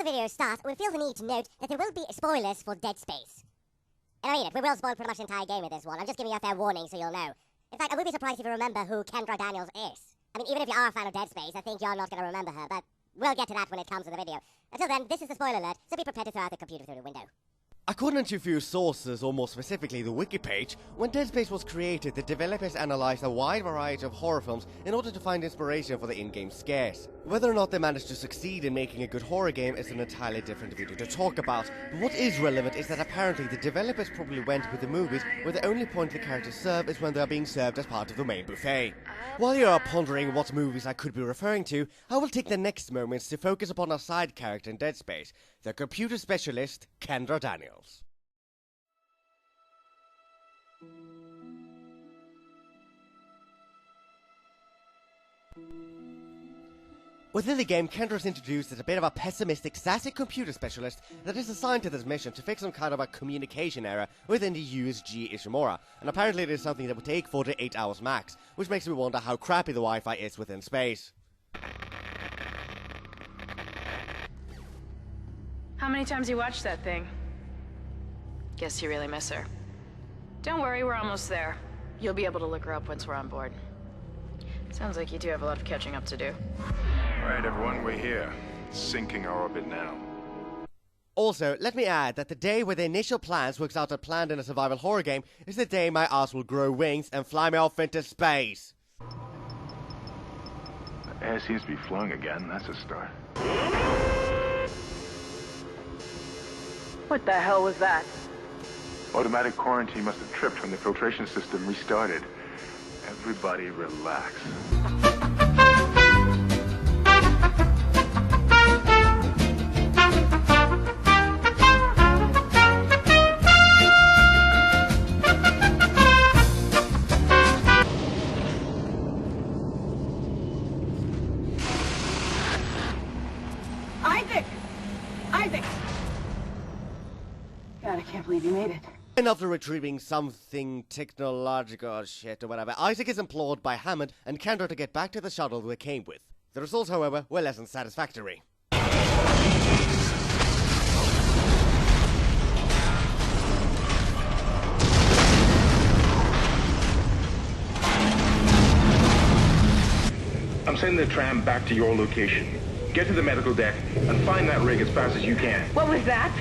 the video starts, we feel the need to note that there will be spoilers for Dead Space. And I mean it, we will spoil pretty much the entire game with this one. I'm just giving you a fair warning so you'll know. In fact, I would be surprised if you remember who Kendra Daniels is. I mean, even if you are a fan of Dead Space, I think you're not going to remember her, but we'll get to that when it comes to the video. Until then, this is the spoiler alert, so be prepared to throw out the computer through the window. According to a few sources, or more specifically the wiki page, when Dead Space was created, the developers analysed a wide variety of horror films in order to find inspiration for the in-game scares. Whether or not they managed to succeed in making a good horror game is an entirely different video to talk about, but what is relevant is that apparently the developers probably went with the movies where the only point the characters serve is when they are being served as part of the main buffet. While you are pondering what movies I could be referring to, I will take the next moments to focus upon our side character in Dead Space, the computer specialist, Kendra Daniels. Within the game, Kendra is introduced as a bit of a pessimistic, sassy computer specialist that is assigned to this mission to fix some kind of a communication error within the USG Ishimura, and apparently it is something that would take 4 to 8 hours max, which makes me wonder how crappy the Wi-Fi is within space. How many times you watched that thing? Guess you really miss her. Don't worry, we're almost there. You'll be able to look her up once we're on board. Sounds like you do have a lot of catching up to do. Alright everyone, we're here. Sinking our orbit now. Also, let me add that the day where the initial plans works out as planned in a survival horror game is the day my ass will grow wings and fly me off into space. The air seems to be flowing again, that's a start. What the hell was that? Automatic quarantine must have tripped when the filtration system restarted. Everybody relax. Isaac! God, I can't believe you made it. And after retrieving something technological shit or whatever, Isaac is implored by Hammond and Kendra to get back to the shuttle they came with. The results, however, were less than satisfactory. I'm sending the tram back to your location. Get to the medical deck and find that rig as fast as you can. What was that?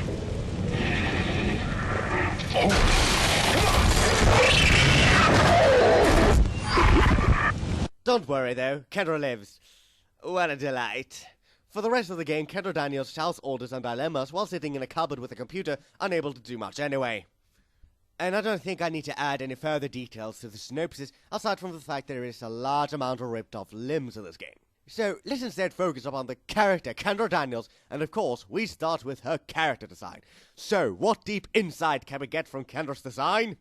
Don't worry though, Kendra lives. What a delight. For the rest of the game, Kendra Daniels shouts orders and dilemmas while sitting in a cupboard with a computer, unable to do much anyway. And I don't think I need to add any further details to the synopsis, aside from the fact there is a large amount of ripped off limbs in this game. So let's instead focus upon the character, Kendra Daniels, and of course, we start with her character design. So, what deep insight can we get from Kendra's design?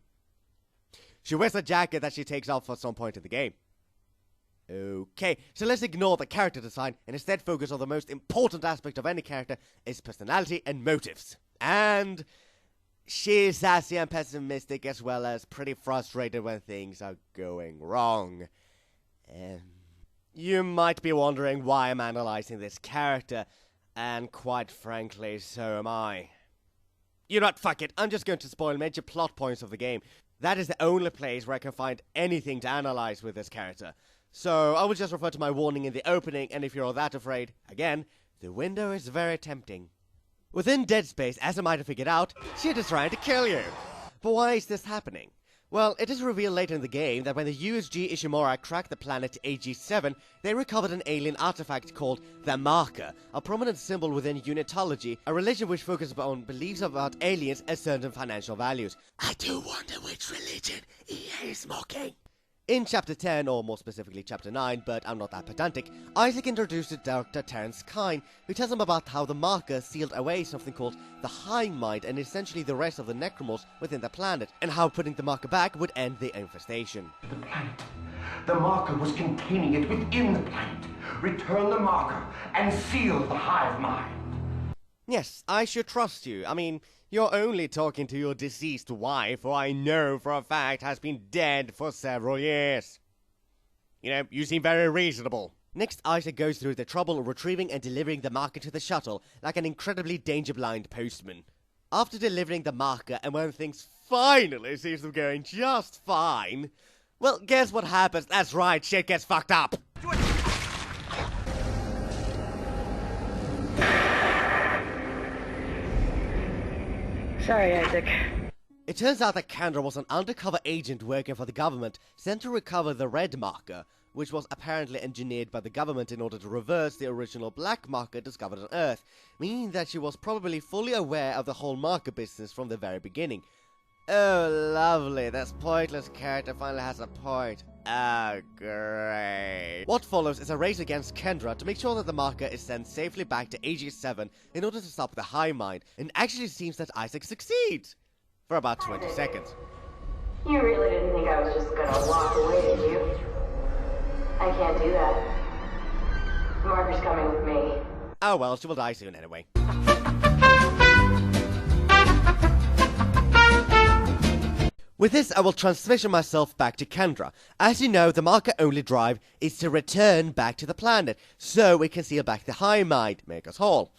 She wears a jacket that she takes off at some point in the game. Okay, so let's ignore the character design and instead focus on the most important aspect of any character, is personality and motives. And she's sassy and pessimistic as well as pretty frustrated when things are going wrong. You might be wondering why I'm analysing this character, and quite frankly, so am I. You know what, fuck it, I'm just going to spoil major plot points of the game. That is the only place where I can find anything to analyse with this character. So, I will just refer to my warning in the opening, and if you're all that afraid, again, the window is very tempting. Within Dead Space, as I might have figured out, shit is trying to kill you. But why is this happening? Well, it is revealed later in the game that when the USG Ishimura cracked the planet AG-7, they recovered an alien artifact called the Marker, a prominent symbol within Unitology, a religion which focuses on beliefs about aliens and certain financial values. I do wonder which religion EA is mocking. In Chapter 10, or more specifically Chapter 9, but I'm not that pedantic, Isaac introduces Dr. Terrence Kyne, who tells him about how the Marker sealed away something called the Hive Mind and essentially the rest of the necromorphs within the planet, and how putting the Marker back would end the infestation. The planet. The Marker was containing it within the planet. Return the Marker and seal the Hive Mind. Yes, I should trust you. I mean, you're only talking to your deceased wife, who I know for a fact has been dead for several years. You know, you seem very reasonable. Next, Isaac goes through the trouble of retrieving and delivering the marker to the shuttle, like an incredibly danger-blind postman. After delivering the marker, and when things finally seems to be going just fine, well, guess what happens? That's right, shit gets fucked up! Sorry, Isaac. It turns out that Kendra was an undercover agent working for the government, sent to recover the red marker, which was apparently engineered by the government in order to reverse the original black marker discovered on Earth, meaning that she was probably fully aware of the whole marker business from the very beginning. Oh, lovely, this pointless character finally has a point. Oh, great. What follows is a race against Kendra to make sure that the marker is sent safely back to AG7 in order to stop the High Mind, and actually seems that Isaac succeeds. For about 20 seconds. You really didn't think I was just gonna walk away, did you? I can't do that. Marker's coming with me. Oh well, she will die soon anyway. With this, I will transition myself back to Kendra. As you know, the marker only drive is to return back to the planet, so we can seal back the High Mind, make us whole.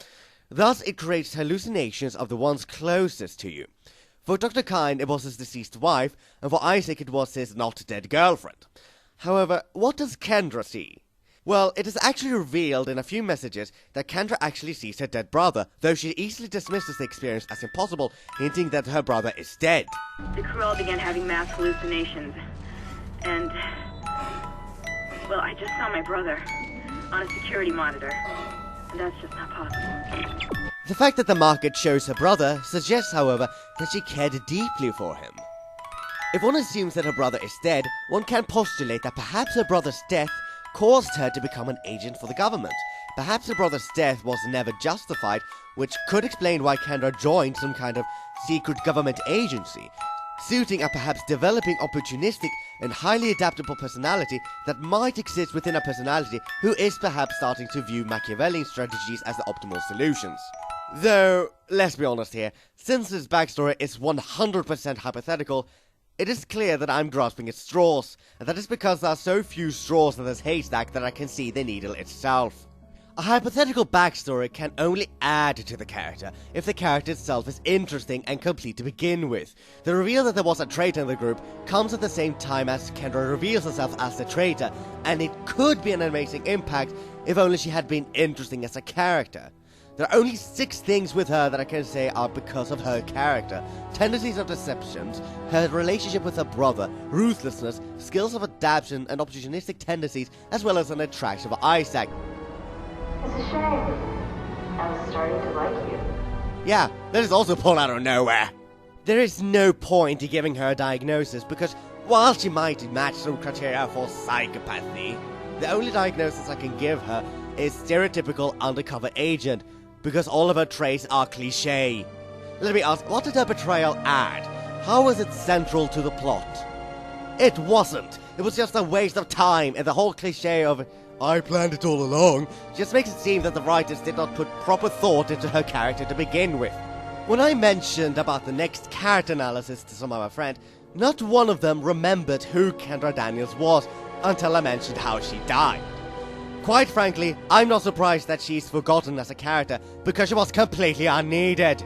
Thus, it creates hallucinations of the ones closest to you. For Dr. Kyne, it was his deceased wife, and for Isaac, it was his not-dead girlfriend. However, what does Kendra see? Well, it is actually revealed in a few messages that Kendra actually sees her dead brother, though she easily dismisses the experience as impossible, hinting that her brother is dead. The crew all began having mass hallucinations, and, well, I just saw my brother on a security monitor, and that's just not possible. The fact that the market shows her brother suggests, however, that she cared deeply for him. If one assumes that her brother is dead, one can postulate that perhaps her brother's death caused her to become an agent for the government. Perhaps her brother's death was never justified, which could explain why Kendra joined some kind of secret government agency, suiting a perhaps developing opportunistic and highly adaptable personality that might exist within a personality who is perhaps starting to view Machiavellian strategies as the optimal solutions. Though, let's be honest here, since this backstory is 100% hypothetical, it is clear that I'm grasping at straws, and that is because there are so few straws in this haystack that I can see the needle itself. A hypothetical backstory can only add to the character if the character itself is interesting and complete to begin with. The reveal that there was a traitor in the group comes at the same time as Kendra reveals herself as the traitor, and it could be an amazing impact if only she had been interesting as a character. There are only 6 things with her that I can say are because of her character: tendencies of deceptions, her relationship with her brother, ruthlessness, skills of adaptation, and opportunistic tendencies, as well as an attraction for Isaac. It's a shame. I was starting to like you. Yeah, that is also pulled out of nowhere. There is no point in giving her a diagnosis because while she might match some criteria for psychopathy, the only diagnosis I can give her is stereotypical undercover agent, because all of her traits are cliché. Let me ask, what did her betrayal add? How was it central to the plot? It wasn't. It was just a waste of time, and the whole cliché of "I planned it all along" just makes it seem that the writers did not put proper thought into her character to begin with. When I mentioned about the next character analysis to some of my friends, not one of them remembered who Kendra Daniels was until I mentioned how she died. Quite frankly, I'm not surprised that she's forgotten as a character, because she was completely unneeded.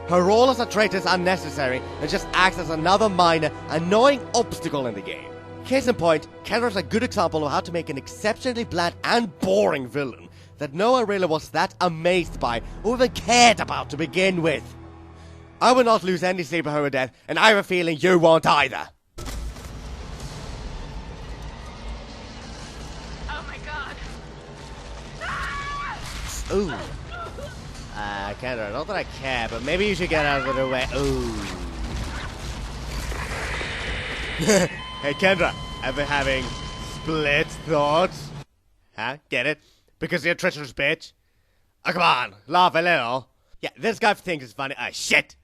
Her role as a traitor is unnecessary and just acts as another minor, annoying obstacle in the game. Case in point, Kendra is a good example of how to make an exceptionally bland and boring villain that no one really was that amazed by or even cared about to begin with. I will not lose any sleep over her death, and I have a feeling you won't either. Ooh. Kendra, not that I care, but maybe you should get out of the way. Ooh. Hey, Kendra, ever having split thoughts? Huh? Get it? Because you're a treacherous bitch? Oh, come on, laugh a little. Yeah, this guy thinks it's funny. Shit!